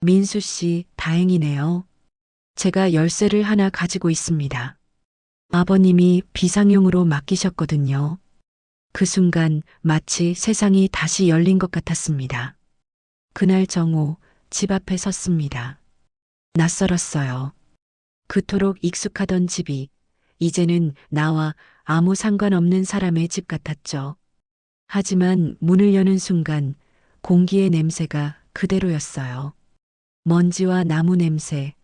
민수 씨, 다행이네요. 제가 열쇠를 하나 가지고 있습니다. 아버님이 비상용으로 맡기셨거든요. 그 순간 마치 세상이 다시 열린 것 같았습니다. 그날 정오 집 앞에 섰습니다. 낯설었어요. 그토록 익숙하던 집이 이제는 나와 아무 상관없는 사람의 집 같았죠. 하지만 문을 여는 순간 공기의 냄새가 그대로였어요. 먼지와 나무 냄새,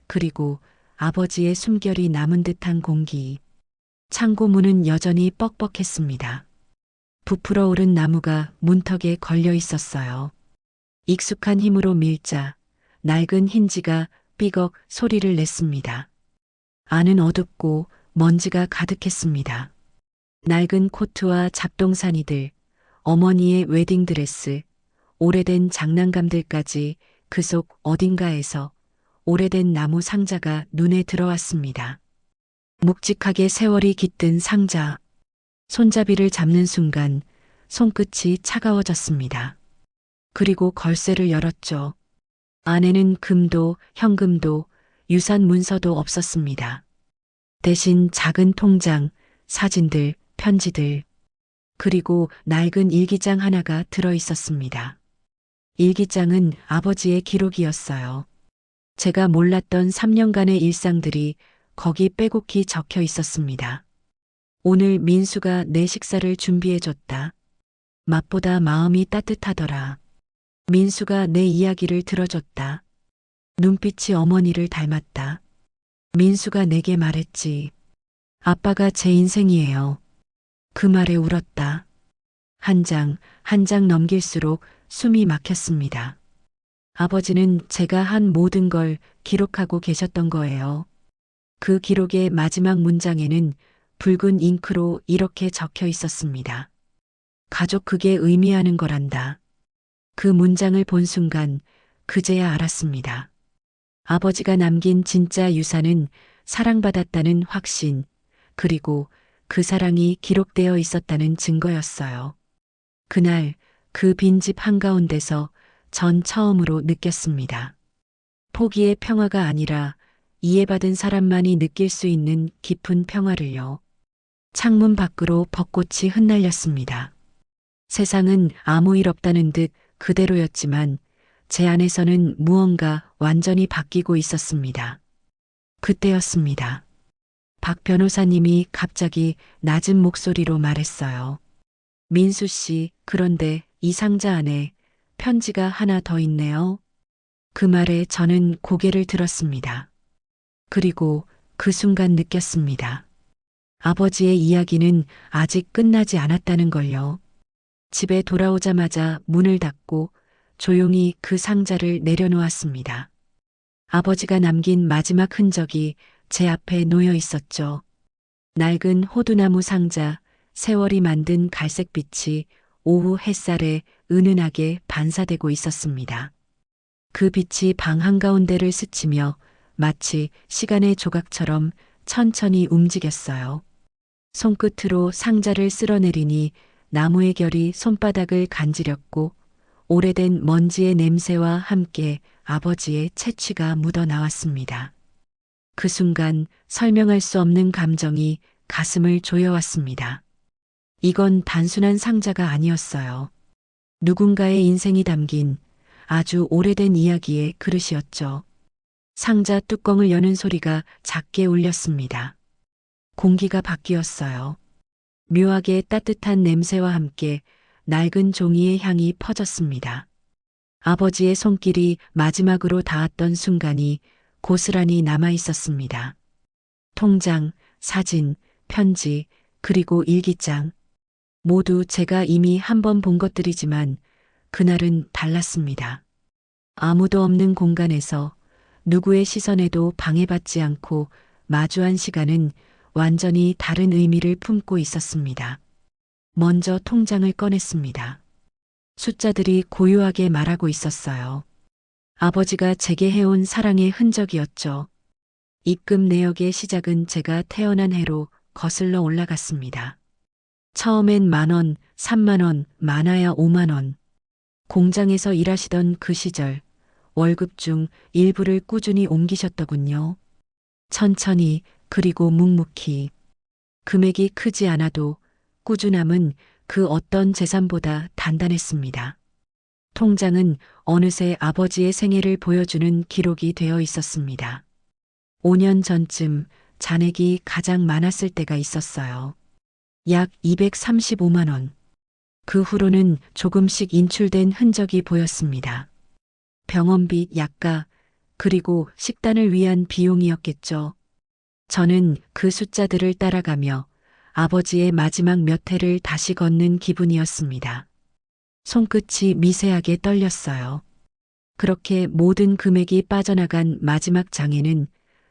그리고 아버지의 숨결이 남은 듯한 공기. 창고 문은 여전히 뻑뻑했습니다. 부풀어 오른 나무가 문턱에 걸려 있었어요. 익숙한 힘으로 밀자 낡은 힌지가 삐걱 소리를 냈습니다. 안은 어둡고 먼지가 가득했습니다. 낡은 코트와 잡동사니들, 어머니의 웨딩드레스, 오래된 장난감들까지 그 속 어딘가에서 오래된 나무 상자가 눈에 들어왔습니다. 묵직하게 세월이 깃든 상자. 손잡이를 잡는 순간 손끝이 차가워졌습니다. 그리고 걸쇠를 열었죠. 안에는 금도 현금도 유산 문서도 없었습니다. 대신 작은 통장, 사진들, 편지들, 그리고 낡은 일기장 하나가 들어 있었습니다. 일기장은 아버지의 기록이었어요. 제가 몰랐던 3년간의 일상들이 거기 빼곡히 적혀 있었습니다. 오늘 민수가 내 식사를 준비해줬다. 맛보다 마음이 따뜻하더라. 민수가 내 이야기를 들어줬다. 눈빛이 어머니를 닮았다. 민수가 내게 말했지. 아빠가 제 인생이에요. 그 말에 울었다. 한 장, 한 장 넘길수록 숨이 막혔습니다. 아버지는 제가 한 모든 걸 기록하고 계셨던 거예요. 그 기록의 마지막 문장에는 붉은 잉크로 이렇게 적혀 있었습니다. 가족 그게 의미하는 거란다. 그 문장을 본 순간 그제야 알았습니다. 아버지가 남긴 진짜 유산은 사랑받았다는 확신, 그리고 그 사랑이 기록되어 있었다는 증거였어요. 그날 그 빈집 한가운데서 전 처음으로 느꼈습니다. 포기의 평화가 아니라 이해받은 사람만이 느낄 수 있는 깊은 평화를요. 창문 밖으로 벚꽃이 흩날렸습니다. 세상은 아무 일 없다는 듯 그대로였지만 제 안에서는 무언가 완전히 바뀌고 있었습니다. 그때였습니다. 박 변호사님이 갑자기 낮은 목소리로 말했어요. 민수 씨, 그런데 이 상자 안에 편지가 하나 더 있네요. 그 말에 저는 고개를 들었습니다. 그리고 그 순간 느꼈습니다. 아버지의 이야기는 아직 끝나지 않았다는 걸요. 집에 돌아오자마자 문을 닫고 조용히 그 상자를 내려놓았습니다. 아버지가 남긴 마지막 흔적이 제 앞에 놓여 있었죠. 낡은 호두나무 상자, 세월이 만든 갈색빛이 오후 햇살에 은은하게 반사되고 있었습니다. 그 빛이 방 한가운데를 스치며 마치 시간의 조각처럼 천천히 움직였어요. 손끝으로 상자를 쓸어내리니 나무의 결이 손바닥을 간지렸고 오래된 먼지의 냄새와 함께 아버지의 채취가 묻어 나왔습니다. 그 순간 설명할 수 없는 감정이 가슴을 조여왔습니다. 이건 단순한 상자가 아니었어요. 누군가의 인생이 담긴 아주 오래된 이야기의 그릇이었죠. 상자 뚜껑을 여는 소리가 작게 울렸습니다. 공기가 바뀌었어요. 묘하게 따뜻한 냄새와 함께 낡은 종이의 향이 퍼졌습니다. 아버지의 손길이 마지막으로 닿았던 순간이 고스란히 남아 있었습니다. 통장, 사진, 편지, 그리고 일기장. 모두 제가 이미 한 번 본 것들이지만 그날은 달랐습니다. 아무도 없는 공간에서 누구의 시선에도 방해받지 않고 마주한 시간은 완전히 다른 의미를 품고 있었습니다. 먼저 통장을 꺼냈습니다. 숫자들이 고요하게 말하고 있었어요. 아버지가 제게 해온 사랑의 흔적이었죠. 입금 내역의 시작은 제가 태어난 해로 거슬러 올라갔습니다. 처음엔 10,000원, 30,000원, 많아야 50,000원. 공장에서 일하시던 그 시절 월급 중 일부를 꾸준히 옮기셨더군요. 천천히 그리고 묵묵히. 금액이 크지 않아도 꾸준함은 그 어떤 재산보다 단단했습니다. 통장은 어느새 아버지의 생애를 보여주는 기록이 되어 있었습니다. 5년 전쯤 잔액이 가장 많았을 때가 있었어요. 약 235만 원. 그 후로는 조금씩 인출된 흔적이 보였습니다. 병원비, 약가, 그리고 식단을 위한 비용이었겠죠. 저는 그 숫자들을 따라가며 아버지의 마지막 몇 해를 다시 걷는 기분이었습니다. 손끝이 미세하게 떨렸어요. 그렇게 모든 금액이 빠져나간 마지막 장에는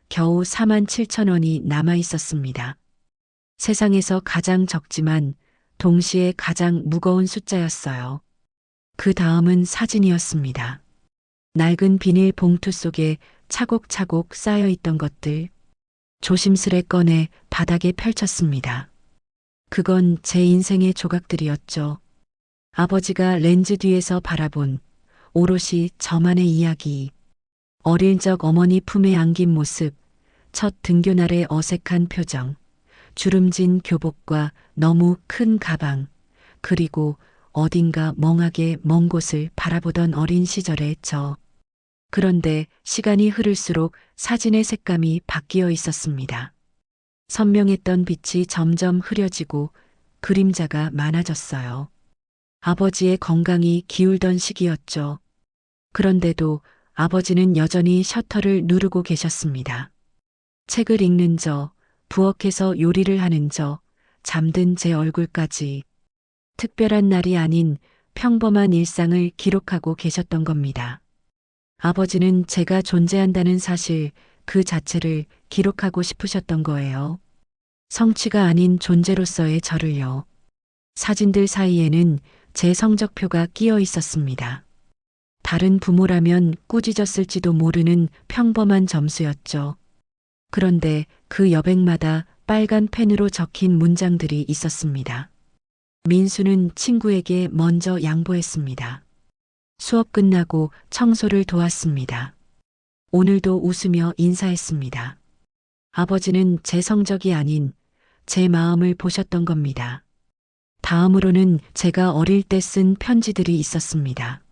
겨우 47,000원이 남아 있었습니다. 세상에서 가장 적지만 동시에 가장 무거운 숫자였어요. 그 다음은 사진이었습니다. 낡은 비닐 봉투 속에 차곡차곡 쌓여 있던 것들. 조심스레 꺼내 바닥에 펼쳤습니다. 그건 제 인생의 조각들이었죠. 아버지가 렌즈 뒤에서 바라본 오롯이 저만의 이야기. 어릴 적 어머니 품에 안긴 모습, 첫 등교날의 어색한 표정, 주름진 교복과 너무 큰 가방, 그리고 어딘가 멍하게 먼 곳을 바라보던 어린 시절의 저. 그런데 시간이 흐를수록 사진의 색감이 바뀌어 있었습니다. 선명했던 빛이 점점 흐려지고 그림자가 많아졌어요. 아버지의 건강이 기울던 시기였죠. 그런데도 아버지는 여전히 셔터를 누르고 계셨습니다. 책을 읽는 저, 부엌에서 요리를 하는 저, 잠든 제 얼굴까지 특별한 날이 아닌 평범한 일상을 기록하고 계셨던 겁니다. 아버지는 제가 존재한다는 사실 그 자체를 기록하고 싶으셨던 거예요. 성취가 아닌 존재로서의 저를요. 사진들 사이에는 제 성적표가 끼어 있었습니다. 다른 부모라면 꾸짖었을지도 모르는 평범한 점수였죠. 그런데 그 여백마다 빨간 펜으로 적힌 문장들이 있었습니다. 민수는 친구에게 먼저 양보했습니다. 수업 끝나고 청소를 도왔습니다. 오늘도 웃으며 인사했습니다. 아버지는 제 성적이 아닌 제 마음을 보셨던 겁니다. 다음으로는 제가 어릴 때 쓴 편지들이 있었습니다.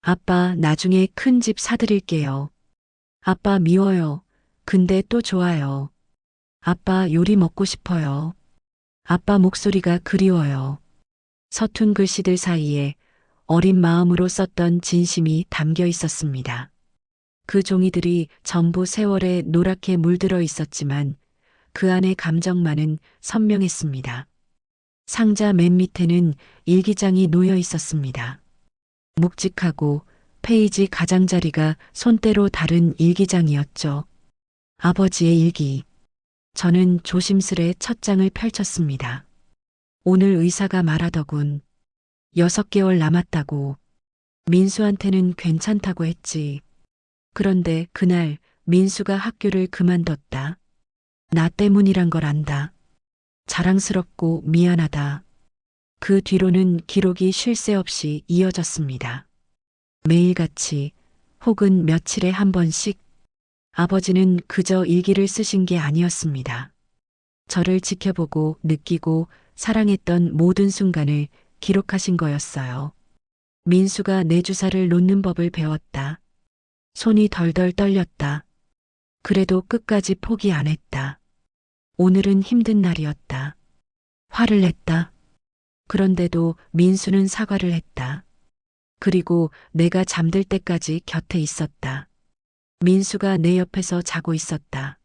아빠, 나중에 큰 집 사드릴게요. 아빠 미워요. 근데 또 좋아요. 아빠 요리 먹고 싶어요. 아빠 목소리가 그리워요. 서툰 글씨들 사이에 어린 마음으로 썼던 진심이 담겨 있었습니다. 그 종이들이 전부 세월에 노랗게 물들어 있었지만 그 안의 감정만은 선명했습니다. 상자 맨 밑에는 일기장이 놓여 있었습니다. 묵직하고 페이지 가장자리가 손때로 다른 일기장이었죠. 아버지의 일기. 저는 조심스레 첫 장을 펼쳤습니다. 오늘 의사가 말하더군. 6개월 남았다고. 민수한테는 괜찮다고 했지. 그런데 그날 민수가 학교를 그만뒀다. 나 때문이란 걸 안다. 자랑스럽고 미안하다. 그 뒤로는 기록이 쉴 새 없이 이어졌습니다. 매일같이 혹은 며칠에 한 번씩 아버지는 그저 일기를 쓰신 게 아니었습니다. 저를 지켜보고 느끼고 사랑했던 모든 순간을 기록하신 거였어요. 민수가 내 주사를 놓는 법을 배웠다. 손이 덜덜 떨렸다. 그래도 끝까지 포기 안 했다. 오늘은 힘든 날이었다. 화를 냈다. 그런데도 민수는 사과를 했다. 그리고 내가 잠들 때까지 곁에 있었다. 민수가 내 옆에서 자고 있었다.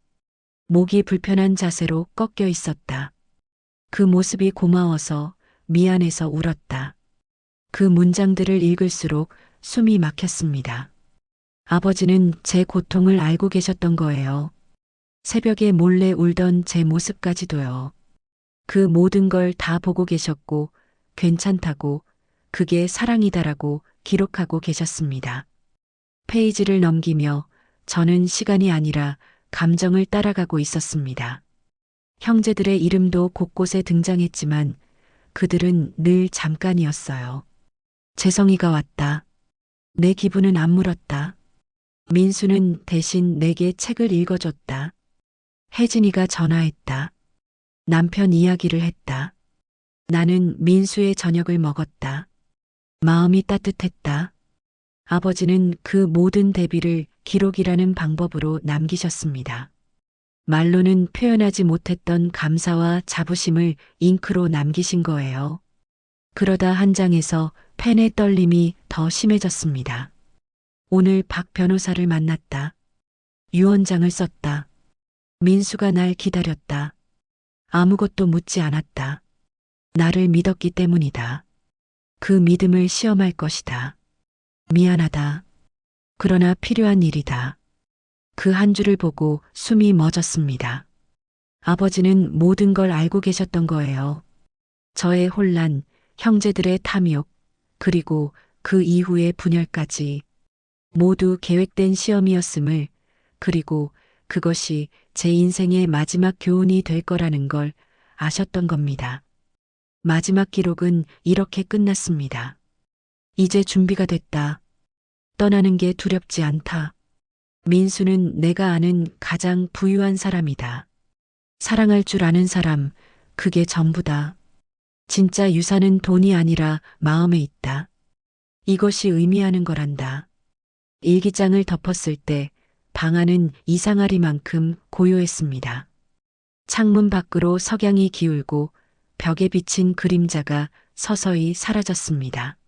목이 불편한 자세로 꺾여 있었다. 그 모습이 고마워서 미안해서 울었다. 그 문장들을 읽을수록 숨이 막혔습니다. 아버지는 제 고통을 알고 계셨던 거예요. 새벽에 몰래 울던 제 모습까지도요. 그 모든 걸 다 보고 계셨고 괜찮다고 그게 사랑이다라고 기록하고 계셨습니다. 페이지를 넘기며 저는 시간이 아니라 감정을 따라가고 있었습니다. 형제들의 이름도 곳곳에 등장했지만 그들은 늘 잠깐이었어요. 재성이가 왔다. 내 기분은 안 물었다. 민수는 대신 내게 책을 읽어줬다. 혜진이가 전화했다. 남편 이야기를 했다. 나는 민수의 저녁을 먹었다. 마음이 따뜻했다. 아버지는 그 모든 대비를 기록이라는 방법으로 남기셨습니다. 말로는 표현하지 못했던 감사와 자부심을 잉크로 남기신 거예요. 그러다 한 장에서 펜의 떨림이 더 심해졌습니다. 오늘 박 변호사를 만났다. 유언장을 썼다. 민수가 날 기다렸다. 아무것도 묻지 않았다. 나를 믿었기 때문이다. 그 믿음을 시험할 것이다. 미안하다. 그러나 필요한 일이다. 그 한 줄을 보고 숨이 멎었습니다. 아버지는 모든 걸 알고 계셨던 거예요. 저의 혼란, 형제들의 탐욕, 그리고 그 이후의 분열까지 모두 계획된 시험이었음을, 그리고 그것이 제 인생의 마지막 교훈이 될 거라는 걸 아셨던 겁니다. 마지막 기록은 이렇게 끝났습니다. 이제 준비가 됐다. 떠나는 게 두렵지 않다. 민수는 내가 아는 가장 부유한 사람이다. 사랑할 줄 아는 사람, 그게 전부다. 진짜 유산은 돈이 아니라 마음에 있다. 이것이 의미하는 거란다. 일기장을 덮었을 때 방 안은 이상하리만큼 고요했습니다. 창문 밖으로 석양이 기울고 벽에 비친 그림자가 서서히 사라졌습니다.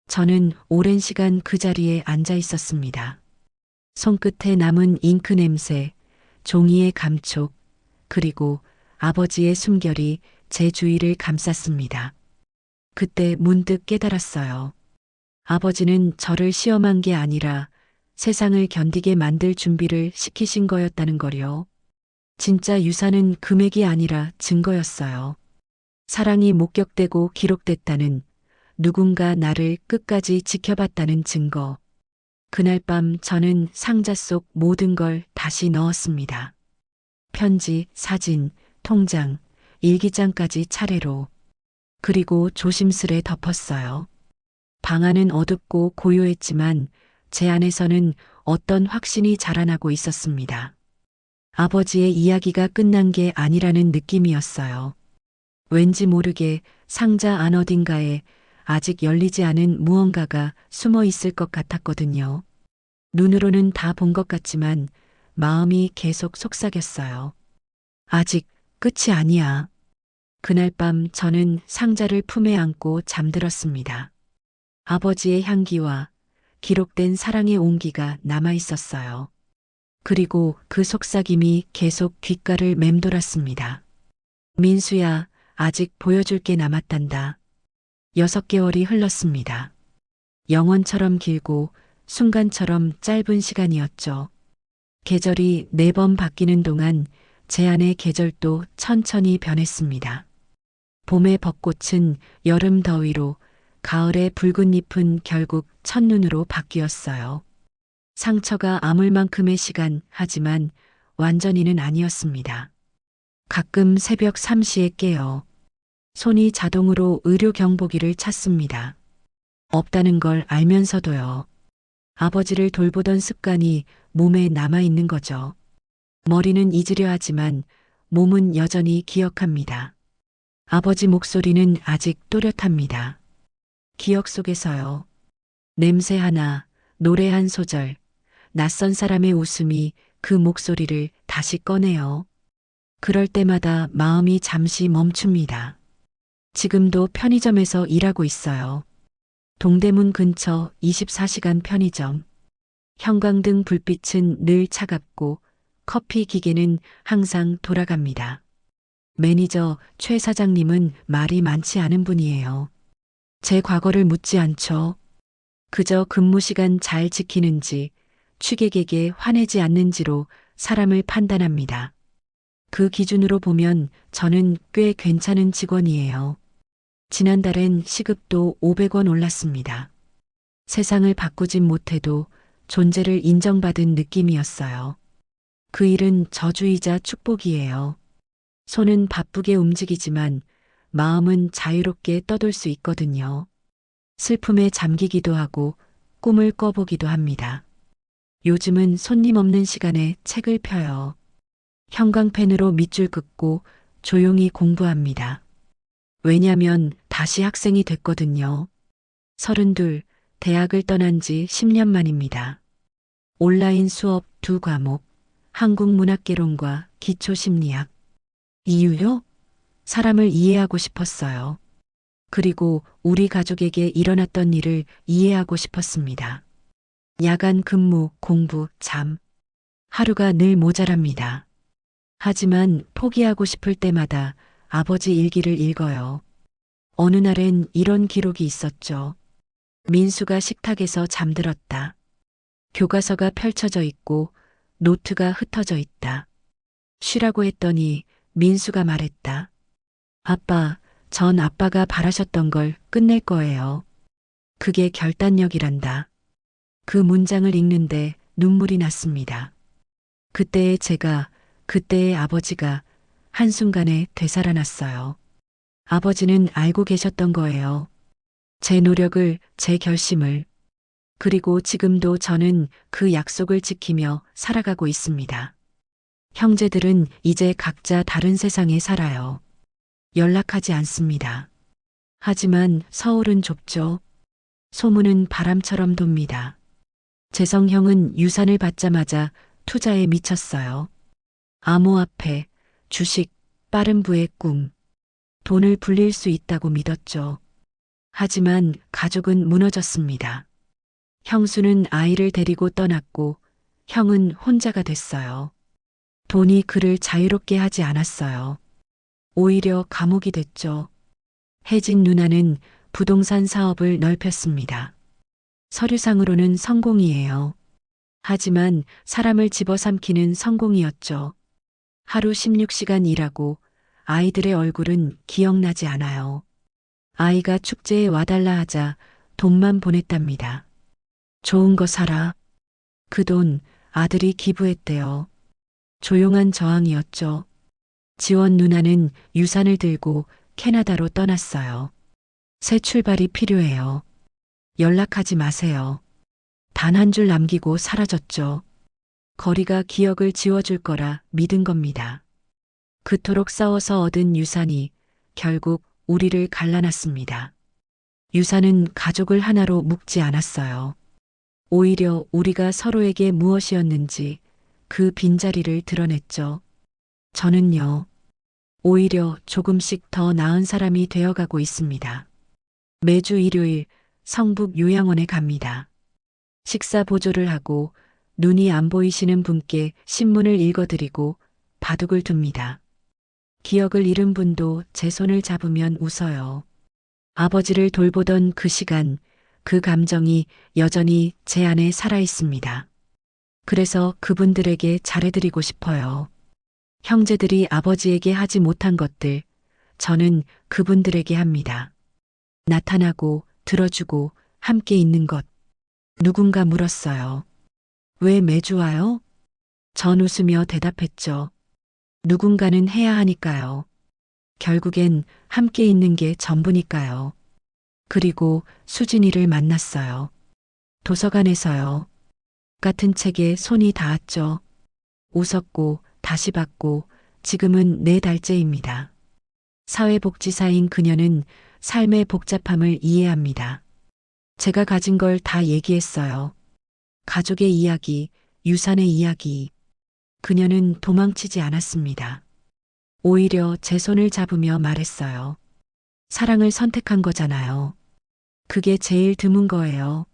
저는 오랜 시간 그 자리에 앉아 있었습니다. 손끝에 남은 잉크 냄새, 종이의 감촉, 그리고 아버지의 숨결이 제 주위를 감쌌습니다. 그때 문득 깨달았어요. 아버지는 저를 시험한 게 아니라 세상을 견디게 만들 준비를 시키신 거였다는 거요. 진짜 유산은 금액이 아니라 증거였어요. 사랑이 목격되고 기록됐다는, 누군가 나를 끝까지 지켜봤다는 증거. 그날 밤 저는 상자 속 모든 걸 다시 넣었습니다. 편지, 사진, 통장, 일기장까지 차례로. 그리고 조심스레 덮었어요. 방 안은 어둡고 고요했지만 제 안에서는 어떤 확신이 자라나고 있었습니다. 아버지의 이야기가 끝난 게 아니라는 느낌이었어요. 왠지 모르게 상자 안 어딘가에 아직 열리지 않은 무언가가 숨어 있을 것 같았거든요. 눈으로는 다 본 것 같지만 마음이 계속 속삭였어요. 아직 끝이 아니야. 그날 밤 저는 상자를 품에 안고 잠들었습니다. 아버지의 향기와 기록된 사랑의 온기가 남아 있었어요. 그리고 그 속삭임이 계속 귓가를 맴돌았습니다. 민수야, 아직 보여줄 게 남았단다. 6개월이 흘렀습니다. 영원처럼 길고 순간처럼 짧은 시간이었죠. 계절이 4번 바뀌는 동안 제 안의 계절도 천천히 변했습니다. 봄의 벚꽃은 여름 더위로, 가을의 붉은 잎은 결국 첫눈으로 바뀌었어요. 상처가 아물 만큼의 시간, 하지만 완전히는 아니었습니다. 가끔 새벽 3시에 깨어 손이 자동으로 의료 경보기를 찾습니다. 없다는 걸 알면서도요. 아버지를 돌보던 습관이 몸에 남아 있는 거죠. 머리는 잊으려 하지만 몸은 여전히 기억합니다. 아버지 목소리는 아직 또렷합니다. 기억 속에서요. 냄새 하나, 노래 한 소절, 낯선 사람의 웃음이 그 목소리를 다시 꺼내요. 그럴 때마다 마음이 잠시 멈춥니다. 지금도 편의점에서 일하고 있어요. 동대문 근처 24시간 편의점. 형광등 불빛은 늘 차갑고 커피 기계는 항상 돌아갑니다. 매니저 최 사장님은 말이 많지 않은 분이에요. 제 과거를 묻지 않죠. 그저 근무 시간 잘 지키는지, 취객에게 화내지 않는지로 사람을 판단합니다. 그 기준으로 보면 저는 꽤 괜찮은 직원이에요. 지난달엔 시급도 500원 올랐습니다. 세상을 바꾸진 못해도 존재를 인정받은 느낌이었어요. 그 일은 저주이자 축복이에요. 손은 바쁘게 움직이지만 마음은 자유롭게 떠돌 수 있거든요. 슬픔에 잠기기도 하고 꿈을 꿔보기도 합니다. 요즘은 손님 없는 시간에 책을 펴요. 형광펜으로 밑줄 긋고 조용히 공부합니다. 왜냐면 다시 학생이 됐거든요. 32, 대학을 떠난 지 10년 만입니다. 온라인 수업 2과목, 한국문학개론과 기초심리학. 이유요? 사람을 이해하고 싶었어요. 그리고 우리 가족에게 일어났던 일을 이해하고 싶었습니다. 야간 근무, 공부, 잠. 하루가 늘 모자랍니다. 하지만 포기하고 싶을 때마다 아버지 일기를 읽어요. 어느 날엔 이런 기록이 있었죠. 민수가 식탁에서 잠들었다. 교과서가 펼쳐져 있고 노트가 흩어져 있다. 쉬라고 했더니 민수가 말했다. 아빠, 전 아빠가 바라셨던 걸 끝낼 거예요. 그게 결단력이란다. 그 문장을 읽는데 눈물이 났습니다. 그때의 제가, 그때의 아버지가 한순간에 되살아났어요. 아버지는 알고 계셨던 거예요. 제 노력을, 제 결심을. 그리고 지금도 저는 그 약속을 지키며 살아가고 있습니다. 형제들은 이제 각자 다른 세상에 살아요. 연락하지 않습니다. 하지만 서울은 좁죠. 소문은 바람처럼 돕니다. 재성 형은 유산을 받자마자 투자에 미쳤어요. 암호화폐, 주식, 빠른 부의 꿈. 돈을 불릴 수 있다고 믿었죠. 하지만 가족은 무너졌습니다. 형수는 아이를 데리고 떠났고 형은 혼자가 됐어요. 돈이 그를 자유롭게 하지 않았어요. 오히려 감옥이 됐죠. 혜진 누나는 부동산 사업을 넓혔습니다. 서류상으로는 성공이에요. 하지만 사람을 집어삼키는 성공이었죠. 하루 16시간 일하고 아이들의 얼굴은 기억나지 않아요. 아이가 축제에 와달라 하자 돈만 보냈답니다. 좋은 거 사라. 그 돈 아들이 기부했대요. 조용한 저항이었죠. 지원 누나는 유산을 들고 캐나다로 떠났어요. 새 출발이 필요해요. 연락하지 마세요. 단 한 줄 남기고 사라졌죠. 거리가 기억을 지워줄 거라 믿은 겁니다. 그토록 싸워서 얻은 유산이 결국 우리를 갈라놨습니다. 유산은 가족을 하나로 묶지 않았어요. 오히려 우리가 서로에게 무엇이었는지 그 빈자리를 드러냈죠. 저는요, 오히려 조금씩 더 나은 사람이 되어가고 있습니다. 매주 일요일 성북 요양원에 갑니다. 식사 보조를 하고 눈이 안 보이시는 분께 신문을 읽어드리고 바둑을 둡니다. 기억을 잃은 분도 제 손을 잡으면 웃어요. 아버지를 돌보던 그 시간, 그 감정이 여전히 제 안에 살아 있습니다. 그래서 그분들에게 잘해드리고 싶어요. 형제들이 아버지에게 하지 못한 것들, 저는 그분들에게 합니다. 나타나고, 들어주고, 함께 있는 것. 누군가 물었어요. 왜 매주 와요? 전 웃으며 대답했죠. 누군가는 해야 하니까요. 결국엔 함께 있는 게 전부니까요. 그리고 수진이를 만났어요. 도서관에서요. 같은 책에 손이 닿았죠. 웃었고 다시 받고 지금은 4달째입니다. 사회복지사인 그녀는 삶의 복잡함을 이해합니다. 제가 가진 걸 다 얘기했어요. 가족의 이야기, 유산의 이야기. 그녀는 도망치지 않았습니다. 오히려 제 손을 잡으며 말했어요. 사랑을 선택한 거잖아요. 그게 제일 드문 거예요.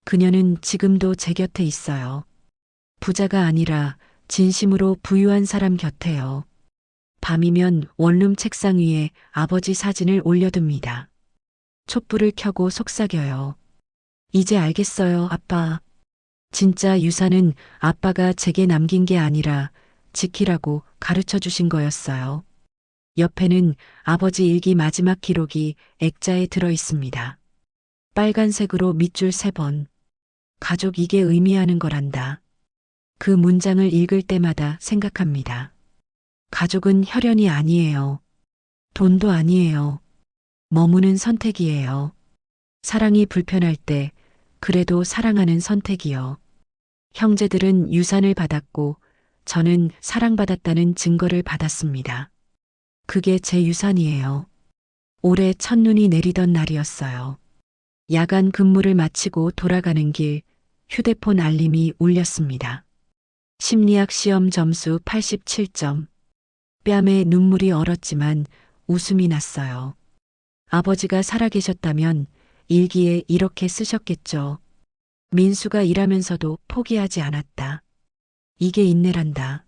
그녀는 지금도 제 곁에 있어요. 부자가 아니라 진심으로 부유한 사람 곁에요. 밤이면 원룸 책상 위에 아버지 사진을 올려둡니다. 촛불을 켜고 속삭여요. 이제 알겠어요, 아빠. 진짜 유산은 아빠가 제게 남긴 게 아니라 지키라고 가르쳐 주신 거였어요. 옆에는 아버지 일기 마지막 기록이 액자에 들어 있습니다. 빨간색으로 밑줄 3번. 가족 이게 의미하는 거란다. 그 문장을 읽을 때마다 생각합니다. 가족은 혈연이 아니에요. 돈도 아니에요. 머무는 선택이에요. 사랑이 불편할 때 그래도 사랑하는 선택이요. 형제들은 유산을 받았고 저는 사랑받았다는 증거를 받았습니다. 그게 제 유산이에요. 올해 첫눈이 내리던 날이었어요. 야간 근무를 마치고 돌아가는 길 휴대폰 알림이 울렸습니다. 심리학 시험 점수 87점. 뺨에 눈물이 얼었지만 웃음이 났어요. 아버지가 살아계셨다면 일기에 이렇게 쓰셨겠죠. 민수가 일하면서도 포기하지 않았다. 이게 인내란다.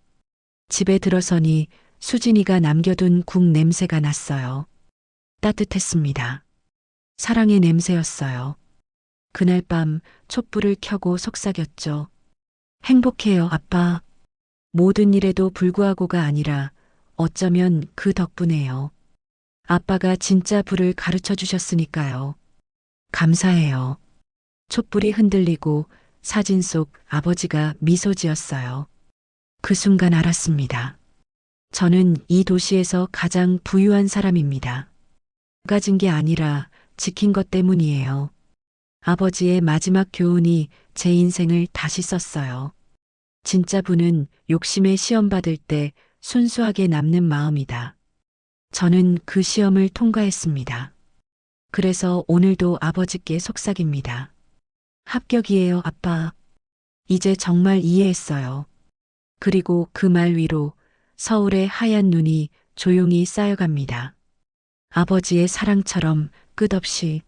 집에 들어서니 수진이가 남겨둔 국 냄새가 났어요. 따뜻했습니다. 사랑의 냄새였어요. 그날 밤 촛불을 켜고 속삭였죠. 행복해요, 아빠. 모든 일에도 불구하고가 아니라 어쩌면 그 덕분에요. 아빠가 진짜 불을 가르쳐 주셨으니까요. 감사해요. 촛불이 흔들리고 사진 속 아버지가 미소 지었어요. 그 순간 알았습니다. 저는 이 도시에서 가장 부유한 사람입니다. 가진 게 아니라 지킨 것 때문이에요. 아버지의 마지막 교훈이 제 인생을 다시 썼어요. 진짜 부는 욕심에 시험 받을 때 순수하게 남는 마음이다. 저는 그 시험을 통과했습니다. 그래서 오늘도 아버지께 속삭입니다. 합격이에요, 아빠. 이제 정말 이해했어요. 그리고 그 말 위로 서울의 하얀 눈이 조용히 쌓여갑니다. 아버지의 사랑처럼 끝없이